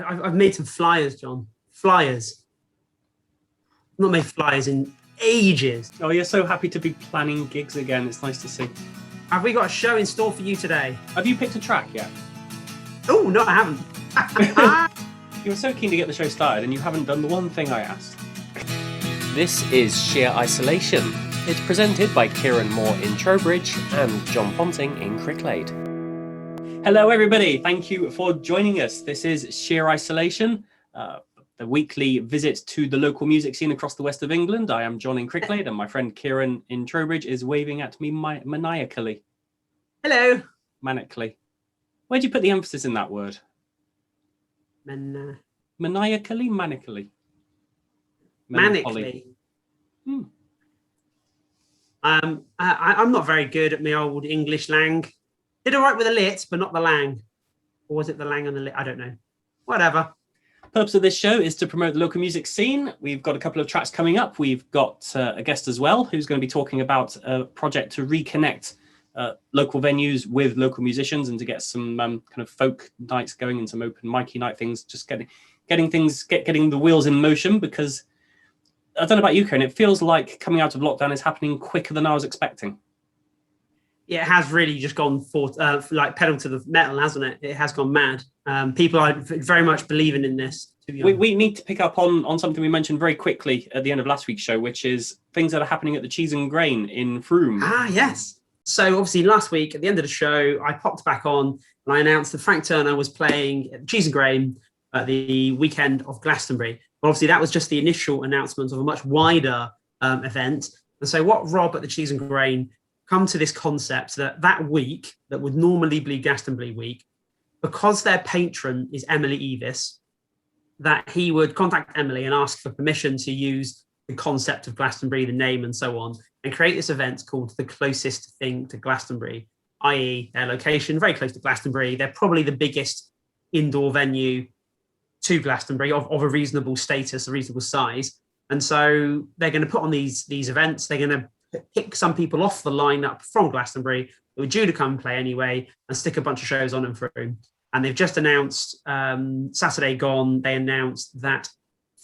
I've made some flyers, John. Flyers. I've not made flyers in ages. Oh, you're so happy to be planning gigs again. It's nice to see. Have we got a show in store for you today? Have you picked a track yet? Oh, no, I haven't. You were so keen to get the show started and you haven't done the one thing I asked. This is Sheer Isolation. It's presented by Kieran Moore in Trowbridge and John Ponting in Cricklade. Hello, everybody. Thank you for joining us. This is Sheer Isolation, the weekly visit to the local music scene across the west of England. I am John in Cricklade and my friend Kieran in Trowbridge is waving at me maniacally. Hello. Manically. Where'd you put the emphasis in that word? Maniacally? Manically? Manically. I'm not very good at my old English lang. Did all right with the lit, but not the lang. Or was it the lang and the lit? I don't know. Whatever. Purpose of this show is to promote the local music scene. We've got a couple of tracks coming up. We've got a guest as well who's going to be talking about a project to reconnect local venues with local musicians and to get some kind of folk nights going and some open micy night things, just getting the wheels in motion, because I don't know about you, Karen, it feels like coming out of lockdown is happening quicker than I was expecting. Yeah, it has really just gone for like pedal to the metal, hasn't it? It has gone mad. People are very much believing in this. We need to pick up on something we mentioned very quickly at the end of last week's show, which is things that are happening at the Cheese and Grain in Frome. Ah, yes. So obviously last week at the end of the show, I popped back on and I announced that Frank Turner was playing at the Cheese and Grain at the weekend of Glastonbury. But obviously that was just the initial announcement of a much wider event. And so what Rob at the Cheese and Grain come to this concept that week that would normally be Glastonbury week, because their patron is Emily Evis, that he would contact Emily and ask for permission to use the concept of Glastonbury, the name and so on, and create this event called The Closest Thing to Glastonbury, i.e. their location, very close to Glastonbury. They're probably the biggest indoor venue to Glastonbury of a reasonable status, a reasonable size. And so they're going to put on these events. They're going to pick some people off the lineup from Glastonbury who were due to come play anyway and stick a bunch of shows on and through. And they've just announced, Saturday gone, they announced that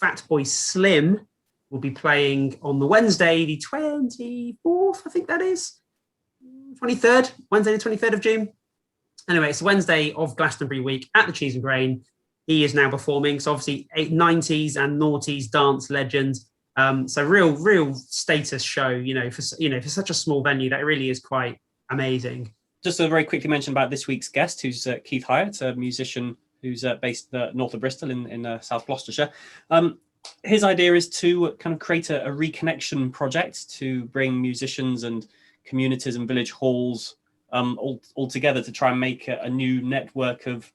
Fatboy Slim will be playing on the Wednesday, the 24th, I think that is, 23rd, Wednesday the 23rd of June. Anyway, it's Wednesday of Glastonbury week at the Cheese and Grain. He is now performing, so obviously 90s and noughties dance legend. So real status show, for such a small venue, that really is quite amazing. Just to very quickly mention about this week's guest, who's Keith Hyett, a musician who's based north of Bristol in South Gloucestershire. His idea is to kind of create a reconnection project to bring musicians and communities and village halls all together to try and make a new network of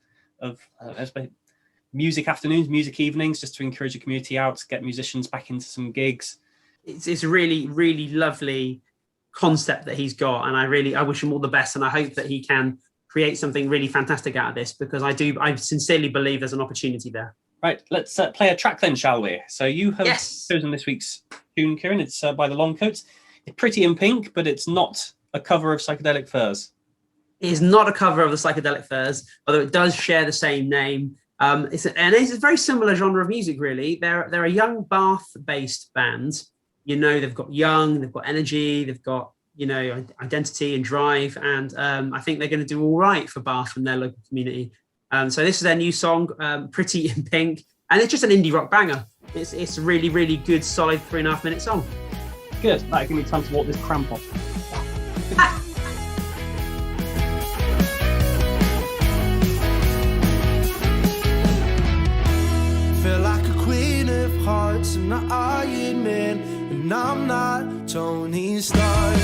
music afternoons, music evenings, just to encourage the community out, get musicians back into some gigs. It's a really, really lovely concept that he's got, and I wish him all the best, and I hope that he can create something really fantastic out of this, because I sincerely believe there's an opportunity there. Right, let's play a track then, shall we? So you have chosen this week's tune, Kieran. It's by the Longcoats. It's Pretty in Pink, but it's not a cover of Psychedelic Furs. It is not a cover of the Psychedelic Furs, although it does share the same name. It's a very similar genre of music, really. They're a young Bath-based band. They've got young, they've got energy, they've got, identity and drive. And I think they're going to do all right for Bath and their local community. So this is their new song, Pretty in Pink. And it's just an indie rock banger. It's a really, really good, solid 3.5-minute song. Good. That'll give me time to walk this cramp off. Feel like a queen of hearts and an Iron Man, and I'm not Tony Stark.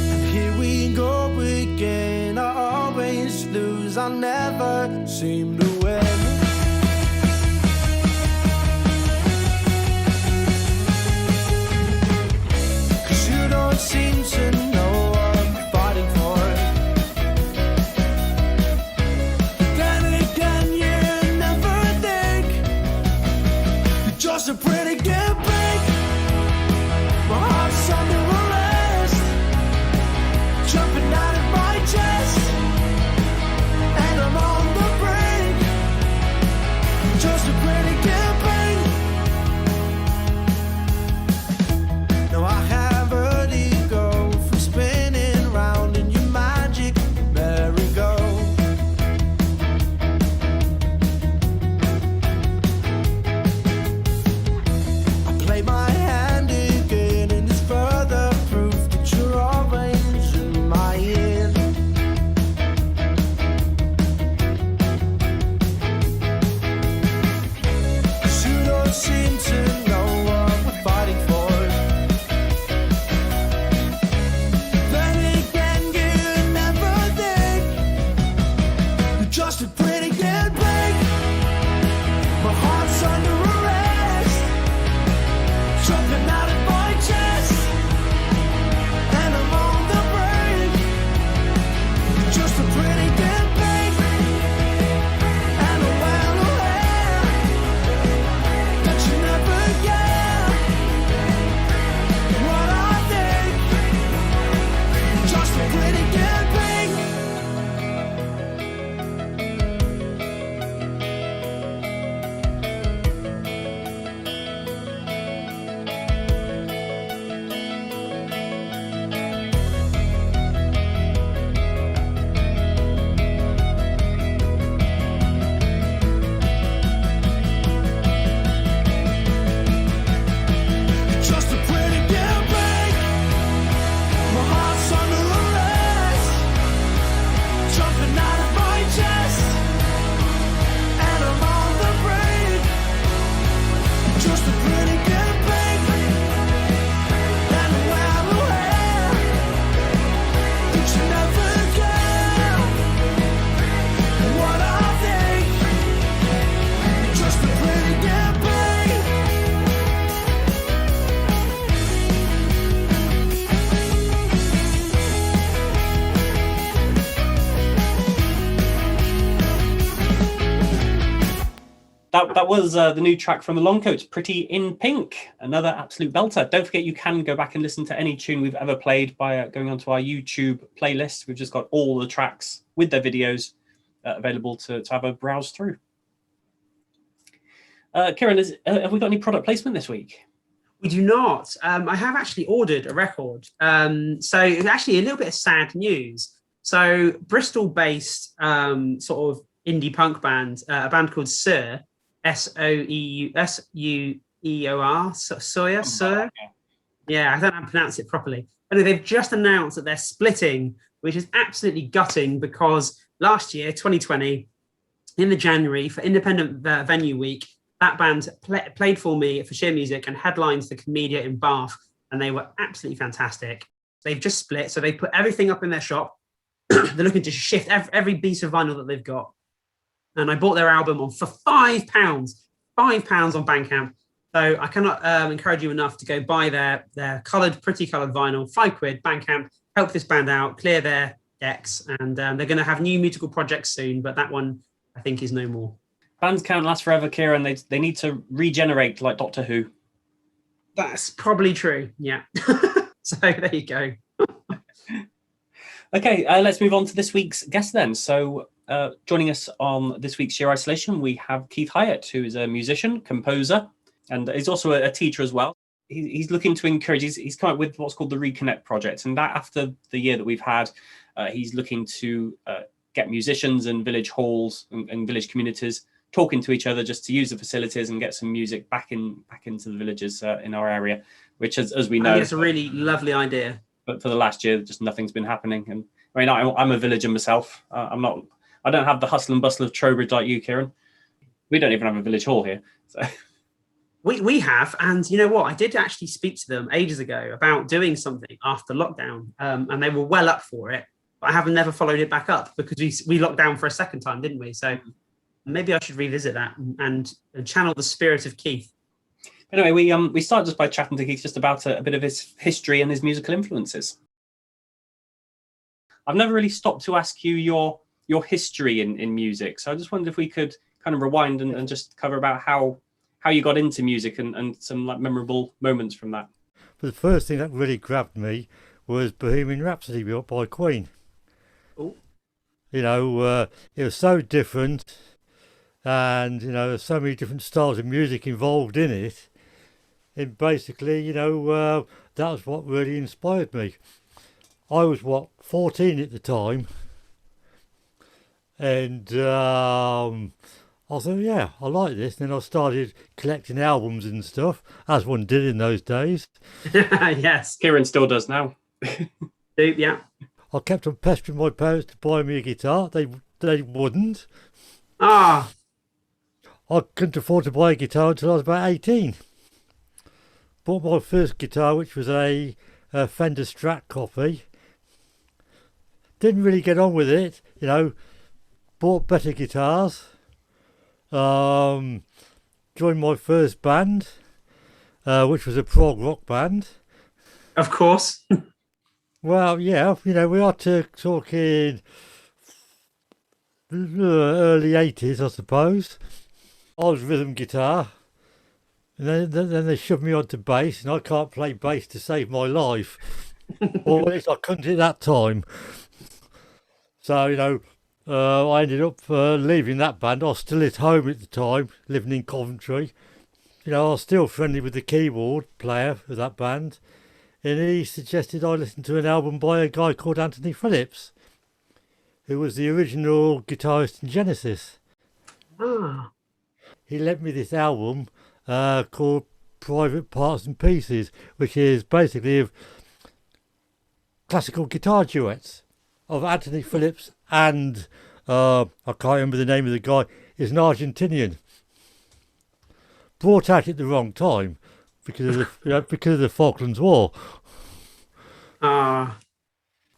And here we go again. I always lose, I never seem to win. Cause you don't seem to know what I'm fighting for. Just a pretty good break. My heart's under arrest, jumping out of That was the new track from the Longcoats, Pretty in Pink, another absolute belter. Don't forget you can go back and listen to any tune we've ever played by going onto our YouTube playlist. We've just got all the tracks with their videos available to have a browse through. Kieran, have we got any product placement this week? We do not. I have actually ordered a record. So it's actually a little bit of sad news. So Bristol-based sort of indie punk band, a band called Sir, Seueur, Sawyer. Yeah, I don't know how to pronounce it properly. Anyway, they've just announced that they're splitting, which is absolutely gutting because last year, 2020, in the January for Independent Venue Week, that band played for me for Sheer Music and headlined the Comedia in Bath, and they were absolutely fantastic. They've just split, so they put everything up in their shop. They're looking to shift every piece of vinyl that they've got. And I bought their album for £5 on Bandcamp. So I cannot encourage you enough to go buy their pretty coloured vinyl, £5, Bandcamp, help this band out, clear their decks. And they're going to have new musical projects soon, but that one I think is no more. Bands can't last forever, Kieran. They need to regenerate like Doctor Who. That's probably true, yeah. So there you go. Okay, let's move on to this week's guest then. So joining us on this week's Sheer Isolation, we have Keith Hyett, who is a musician, composer, and is also a teacher as well. He's looking to encourage, he's come up with what's called the Reconnect Project. And that after the year that we've had, he's looking to get musicians and village halls and village communities talking to each other just to use the facilities and get some music back into the villages in our area, which as we know, it's a really lovely idea. But for the last year, just nothing's been happening. And I mean, I'm a villager myself. I don't have the hustle and bustle of Trowbridge like you, Kieran. We don't even have a village hall here. So we have, and you know what? I did actually speak to them ages ago about doing something after lockdown, and they were well up for it. But I have never followed it back up because we locked down for a second time, didn't we? So maybe I should revisit that and channel the spirit of Keith. Anyway, we start just by chatting to Keith just about a bit of his history and his musical influences. I've never really stopped to ask you your history in music, so I just wondered if we could kind of rewind and just cover about how you got into music and some like memorable moments from that. But the first thing that really grabbed me was Bohemian Rhapsody by Queen. Ooh. You know, it was so different, and you know, there's so many different styles of music involved in it. And basically, you know, that was what really inspired me. I was 14 at the time, and I thought, yeah, I like this. And then I started collecting albums and stuff, as one did in those days. Yes, Kieran still does now. Yeah. I kept on pestering my parents to buy me a guitar. They wouldn't. Ah. I couldn't afford to buy a guitar until I was about 18. Bought my first guitar, which was a Fender Strat copy. Didn't really get on with it, you know. Bought better guitars. Joined my first band, which was a prog rock band. Of course. Well, yeah, you know, we are talking early 80s, I suppose. I was rhythm guitar. And then they shoved me onto bass, and I can't play bass to save my life. Or at least I couldn't at that time. So, you know, I ended up leaving that band. I was still at home at the time, living in Coventry. You know, I was still friendly with the keyboard player of that band. And he suggested I listen to an album by a guy called Anthony Phillips, who was the original guitarist in Genesis. Ah. He lent me this album called Private Parts and Pieces, which is basically of classical guitar duets of Anthony Phillips and I can't remember the name of the guy. Is an Argentinian. Brought out at the wrong time because of the Falklands War. You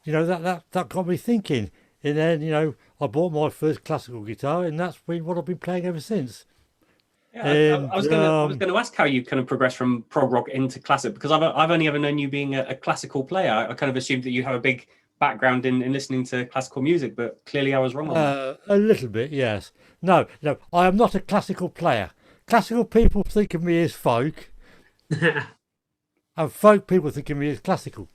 know, that got me thinking. And then, you know, I bought my first classical guitar, and that's been what I've been playing ever since. Yeah, I was going to ask how you kind of progressed from prog rock into classic, because I've only ever known you being a classical player. I kind of assumed that you have a big background in listening to classical music, but clearly I was wrong on that. A little bit, yes. No, I am not a classical player. Classical people think of me as folk, and folk people think of me as classical.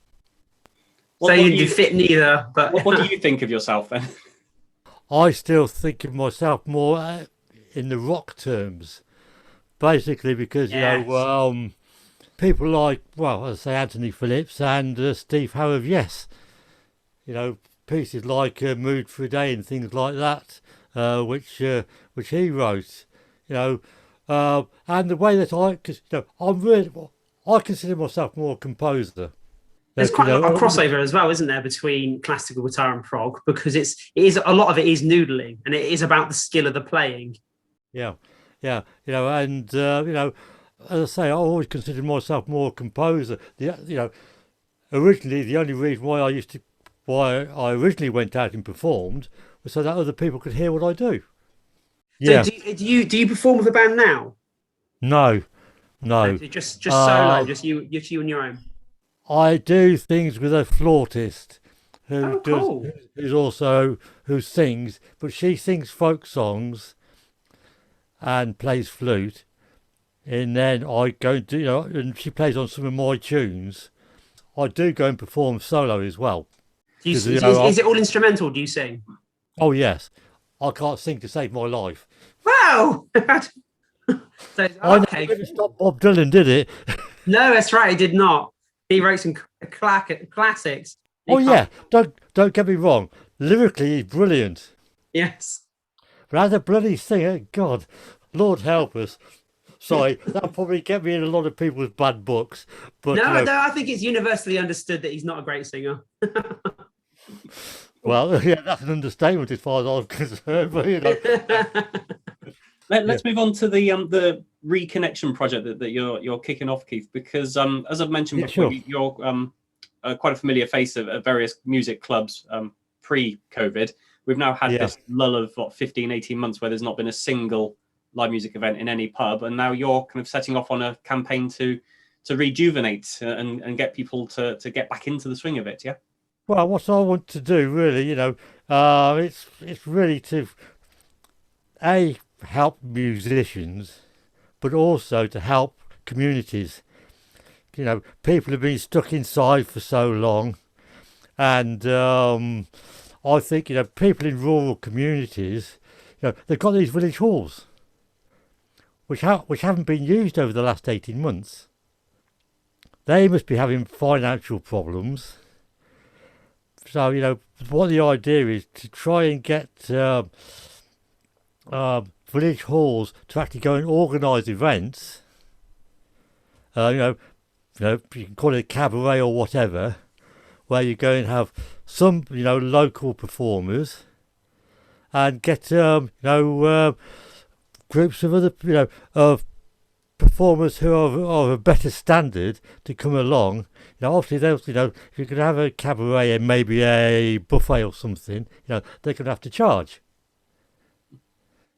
So you fit neither, but what do you think of yourself then? I still think of myself more in the rock terms, basically because people like, well, as I say, Anthony Phillips and Steve Howe of Yes, pieces like "Mood for a Day" and things like that, which he wrote, and the way that I consider myself more a composer. There's quite a crossover as well, isn't there, between classical guitar and prog, because it is a lot of it is noodling, and it is about the skill of the playing. Yeah, and as I say, I always considered myself more a composer. Originally the only reason why I originally went out and performed was so that other people could hear what I do. So do you perform with a band now? No. Just solo, just you and your own. I do things with a flautist who sings, but she sings folk songs and plays flute, and then I go and do, and she plays on some of my tunes. I do go and perform solo as well. Is it all instrumental? Do you sing? Oh yes, I can't sing to save my life. Wow. I never stopped Bob Dylan, did it? No, that's right. He did not. He wrote some classics. Don't get me wrong. Lyrically, he's brilliant. Yes. But as a bloody singer, God, Lord help us. Sorry, that'll probably get me in a lot of people's bad books. But no, I think it's universally understood that he's not a great singer. Well, yeah, that's an understatement as far as I'm concerned. But Let's move on to the reconnection project that you're kicking off, Keith, because as I've mentioned before, you're quite a familiar face of various music clubs pre-COVID. We've now had this lull of 15, 18 months where there's not been a single live music event in any pub, and now you're kind of setting off on a campaign to rejuvenate and get people to get back into the swing of it. Yeah. Well, what I want to do really, it's really to help musicians, but also to help communities. People have been stuck inside for so long, and I think people in rural communities, they've got these village halls, which haven't been used over the last 18 months. They must be having financial problems. So what the idea is to try and get village halls to actually go and organise events. You can call it a cabaret or whatever, where you go and have some, local performers, and get, groups of other, of performers who are of a better standard to come along. Obviously, if you could have a cabaret and maybe a buffet or something, they're going to have to charge.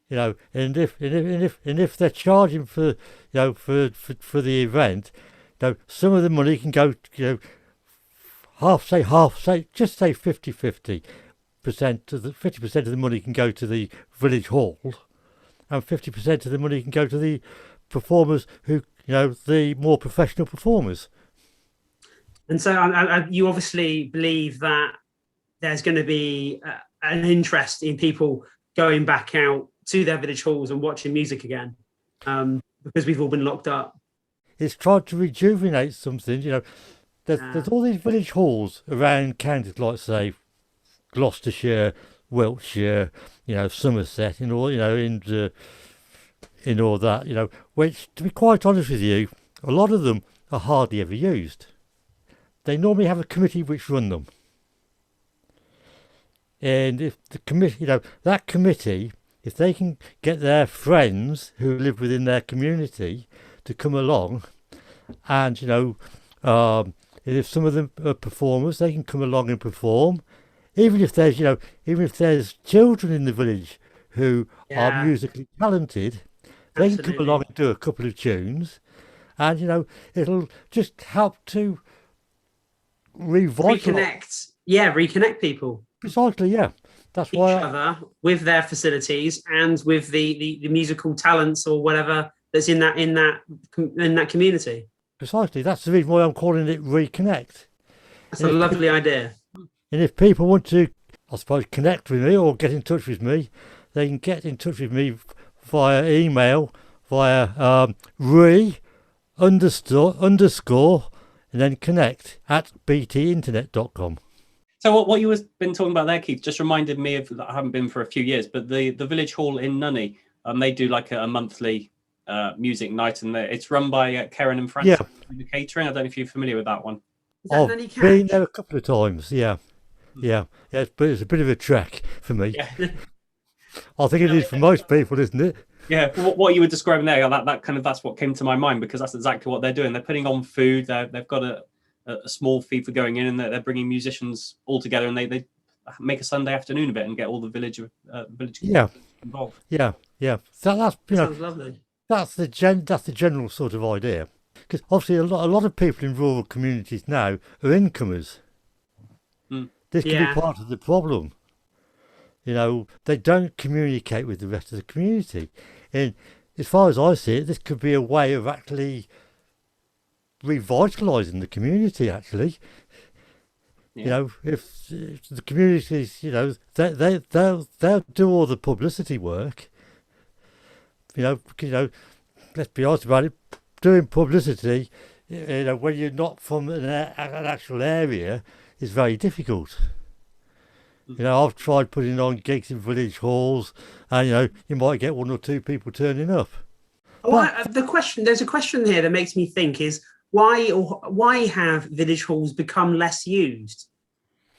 And if they're charging for for the event, some of the money can go, just say 50-50%. 50% of the money can go to the village hall, and 50% of the money can go to the performers who, the more professional performers. And so you obviously believe that there's going to be an interest in people going back out to their village halls and watching music again, because we've all been locked up. It's tried to rejuvenate something, There's all these village halls around counties like, say, Gloucestershire, Wiltshire, Somerset, and all, in all that, which, to be quite honest with you, a lot of them are hardly ever used. They normally have a committee which run them. And if the committee, that committee, if they can get their friends who live within their community to come along, and, if some of them are performers, they can come along and perform. Even if there's children in the village who are musically talented, they can come along and do a couple of tunes, and it'll just help to reconnect. reconnect people. Precisely, yeah. That's Each why. other with their facilities and with the musical talents or whatever that's in that community. Precisely, that's the reason why I'm calling it Reconnect. That's a lovely idea. And if people want to, I suppose, connect with me or get in touch with me, they can get in touch with me via email, via underscore and then connect at btinternet.com. So what you been talking about there, Keith, just reminded me of, I haven't been for a few years, but the village hall in Nunney, they do like a monthly music night, and it's run by Karen and Francis the catering. I don't know if you're familiar with that one. I've been there a couple of times, yeah, but it's a bit of a trek for me. Yeah. I think it is for most people, isn't it? Yeah, what you were describing there, that's what came to my mind, because that's exactly what they're doing. They're putting on food. They've got a small fee for going in, and they're bringing musicians all together, and they make a Sunday afternoon of it and get all the village involved. Yeah. So that's sounds lovely. That's the general sort of idea. Because obviously a lot of people in rural communities now are incomers. This can be part of the problem. They don't communicate with the rest of the community. And as far as I see it, this could be a way of actually revitalising the community, actually. If the communities, they'll do all the publicity work. Let's be honest about it, doing publicity, when you're not from an actual area is very difficult. I've tried putting on gigs in village halls, and you might get one or two people turning up. There's a question here that makes me think is why have village halls become less used?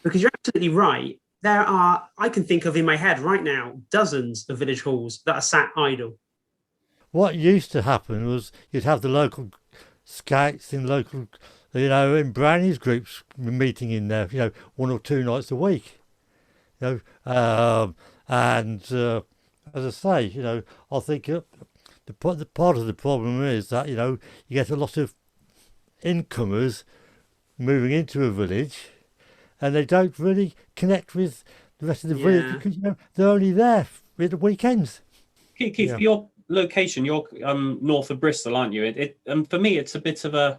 Because you're absolutely right. There are, I can think of in my head right now, dozens of village halls that are sat idle. What used to happen was you'd have the local scouts in in brownies groups meeting in there, 1 or 2 nights a week. And as I say, I think the part of the problem is that you get a lot of incomers moving into a village, and they don't really connect with the rest of the village because they're only there at the weekends. Keith, your location, you're north of Bristol, aren't you? For me, it's a bit of a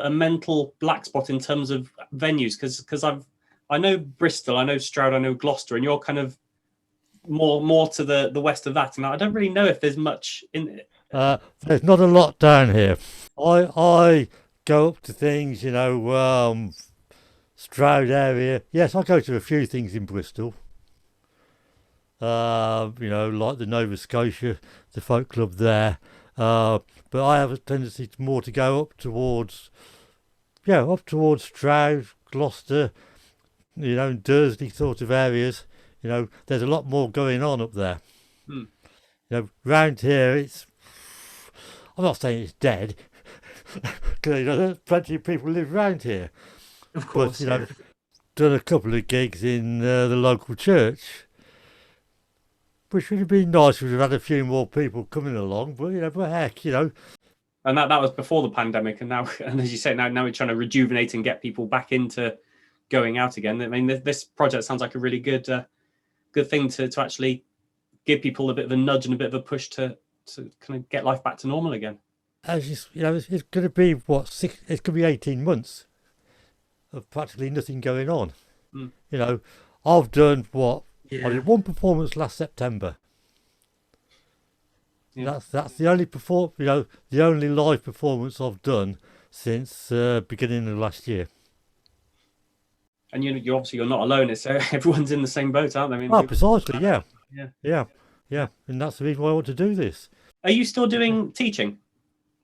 mental black spot in terms of venues, because I know Bristol, I know Stroud, I know Gloucester, and you're kind of more to the west of that, and I don't really know if there's much in it. There's not a lot down here. I go up to things, Stroud area. Yes, I go to a few things in Bristol. Like the Nova Scotia, the folk club there. But I have a tendency more to go up towards Stroud, Gloucester, Dursley sort of areas. There's a lot more going on up there. Round here, I'm not saying it's dead, because there's plenty of people live round here. Of course, but done a couple of gigs in the local church, which would have been nice if we'd have had a few more people coming along. But heck, And that was before the pandemic, and now, and as you say, now we're trying to rejuvenate and get people back into going out again. I mean, this project sounds like a really good thing to actually give people a bit of a nudge and a bit of a push to kind of get life back to normal again. It's going to be it's going to be 18 months of practically nothing going on. I've done I did one performance last September. That's the only the only live performance I've done since beginning of last year. And you're obviously not alone. It's everyone's in the same boat, aren't they? Precisely, yeah. And that's the reason why I want to do this. Are you still doing teaching,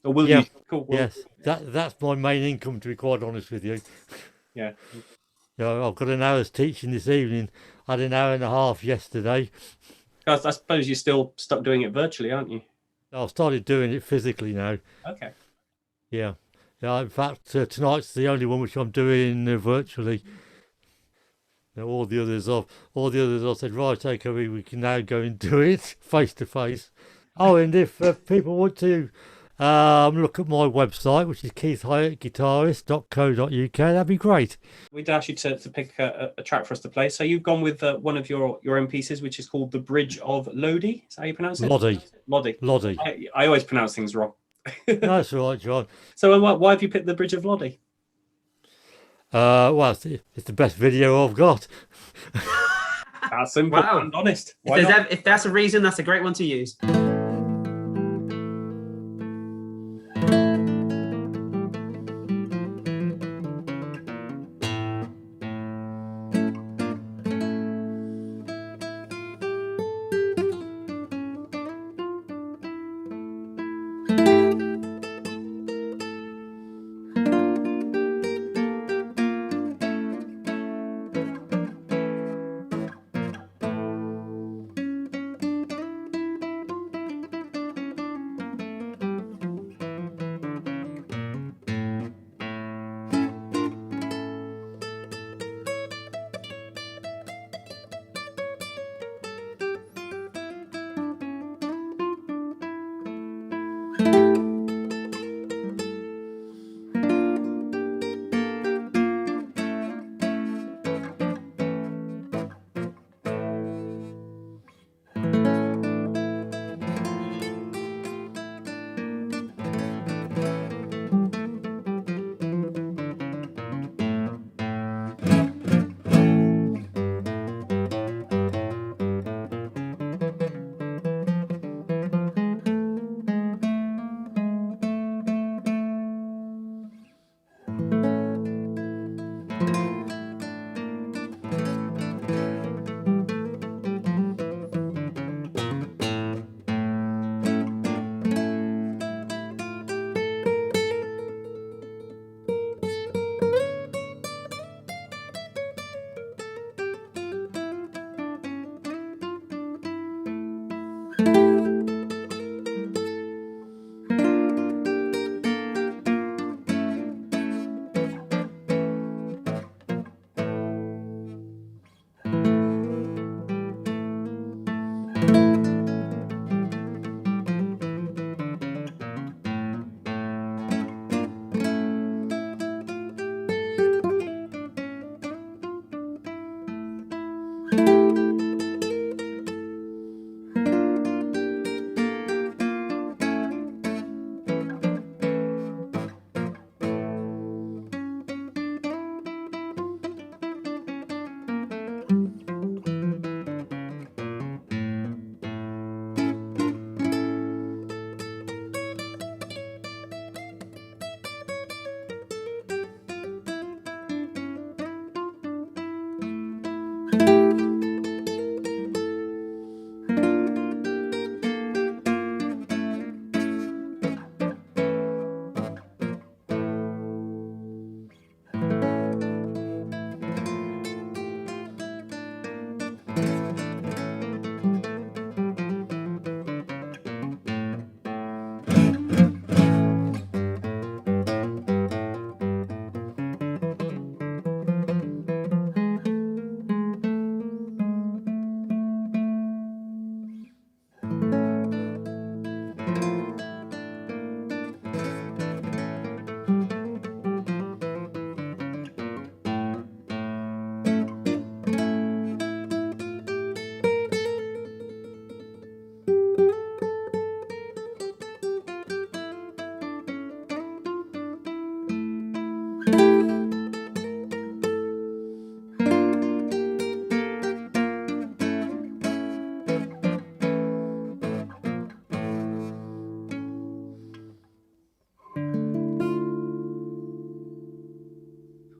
or will you? Cool. Yes, that's my main income, to be quite honest with you. Yeah. I've got an hour's teaching this evening. I had an hour and a half yesterday. I suppose you're still stuck doing it virtually, aren't you? I've started doing it physically now. Okay. Yeah. In fact, tonight's the only one which I'm doing virtually. All the others I said, right, okay, we can now go and do it face to face. Oh, and if people want to Look at my website, which is keithhyettguitarist.co.uk. That'd be great. We'd ask you to pick a track for us to play. So you've gone with one of your own pieces, which is called The Bridge of Lodi. Is that how you pronounce it? Lodi. I always pronounce things wrong. That's all right, John. So why have you picked The Bridge of Lodi? Well, it's the best video I've got. That's simple and honest. If that's a reason, that's a great one to use.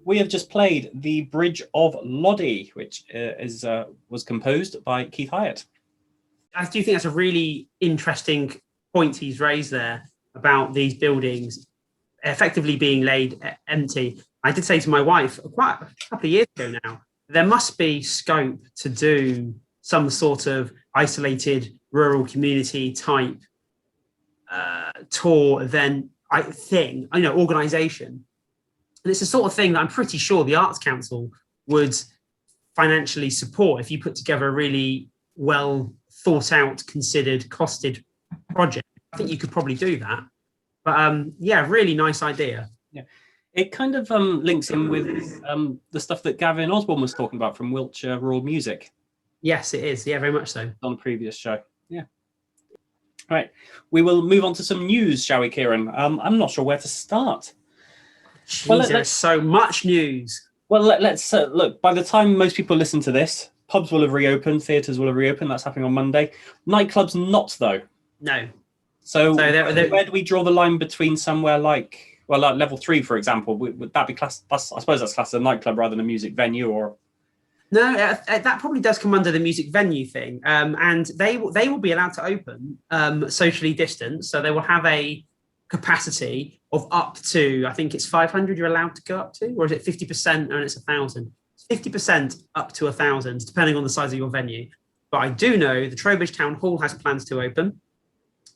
We have just played The Bridge of Lodi, which was composed by Keith Hyett. I do think that's a really interesting point he's raised there about these buildings effectively being laid empty. I did say to my wife quite a couple of years ago now, there must be scope to do some sort of isolated rural community type tour event organisation. And it's the sort of thing that I'm pretty sure the Arts Council would financially support if you put together a really well thought out, considered, costed project. I think you could probably do that. But yeah, really nice idea. Yeah. It kind of links in with the stuff that Gavin Osborne was talking about from Wiltshire Rural Music. Yes, it is. Yeah, very much so. On the previous show. Yeah. All right. We will move on to some news, shall we, Kieran? I'm not sure where to start. Jeez, there's so much news. Well, let's look. By the time most people listen to this, pubs will have reopened, theatres will have reopened. That's happening on Monday. Nightclubs not, though. No. So where do we draw the line between somewhere like level 3, for example? Would that be classed? I suppose that's classed as a nightclub rather than a music venue, or? No, that probably does come under the music venue thing. And they will be allowed to open socially distanced. So they will have a capacity of up to, I think it's 500 you're allowed to go up to, or is it 50% and it's 1,000? 50% up to 1,000, depending on the size of your venue. But I do know the Trowbridge Town Hall has plans to open.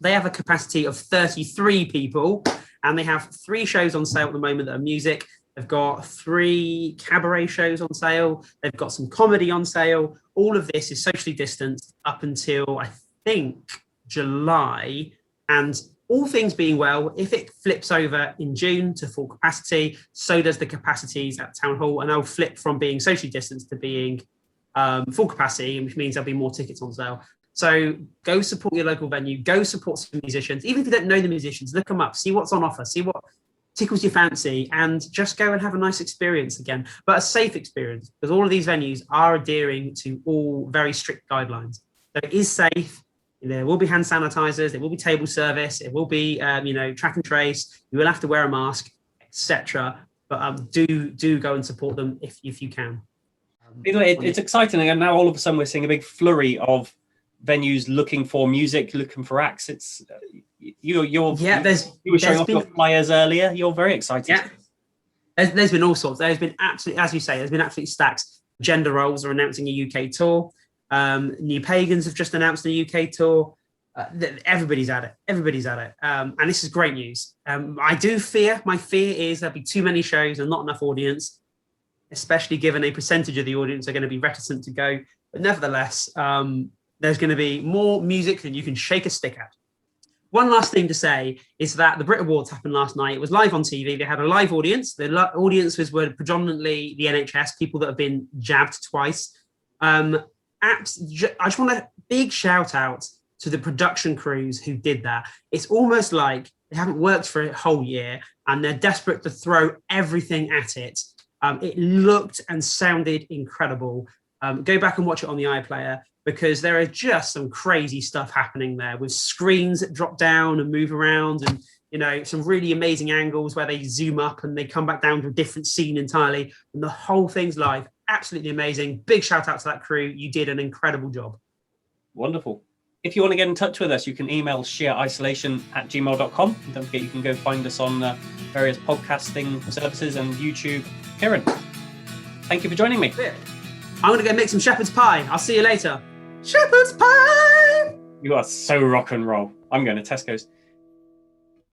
They have a capacity of 33 people, and they have 3 shows on sale at the moment that are music. They've got 3 cabaret shows on sale. They've got some comedy on sale. All of this is socially distanced up until, I think, July. And all things being well, if it flips over in June to full capacity, so does the capacities at Town Hall, and they'll flip from being socially distanced to being full capacity, which means there'll be more tickets on sale. So go support your local venue, go support some musicians. Even if you don't know the musicians, look them up, see what's on offer, see what tickles your fancy, and just go and have a nice experience again, but a safe experience, because all of these venues are adhering to all very strict guidelines. So it is safe. There will be hand sanitizers, there will be table service, it will be track and trace. You will have to wear a mask, etc. But do go and support them if you can. Either way, it's exciting, and now all of a sudden we're seeing a big flurry of venues looking for music, looking for acts. It's you were showing off your flyers earlier. You're very excited. Yeah, there's been all sorts. There's been absolutely, as you say, there's been absolutely stacks. Gender Roles are announcing a UK tour. New Pagans have just announced a UK tour. Everybody's at it. And this is great news. My fear is there'll be too many shows and not enough audience, especially given a percentage of the audience are going to be reticent to go. But nevertheless, there's going to be more music than you can shake a stick at. One last thing to say is that the Brit Awards happened last night. It was live on TV. They had a live audience. The audiences were predominantly the NHS, people that have been jabbed twice. I just want a big shout out to the production crews who did that. It's almost like they haven't worked for a whole year and they're desperate to throw everything at it. It looked and sounded incredible. Go back and watch it on the iPlayer, because there is just some crazy stuff happening there with screens that drop down and move around, and some really amazing angles where they zoom up and they come back down to a different scene entirely, and the whole thing's live. Absolutely amazing. Big shout out to that crew. You did an incredible job. Wonderful. If you want to get in touch with us, you can email sheerisolation@gmail.com. Don't forget, you can go find us on various podcasting services and YouTube. Kieran, thank you for joining me. I'm going to go make some shepherd's pie. I'll see you later. Shepherd's pie! You are so rock and roll. I'm going to Tesco's.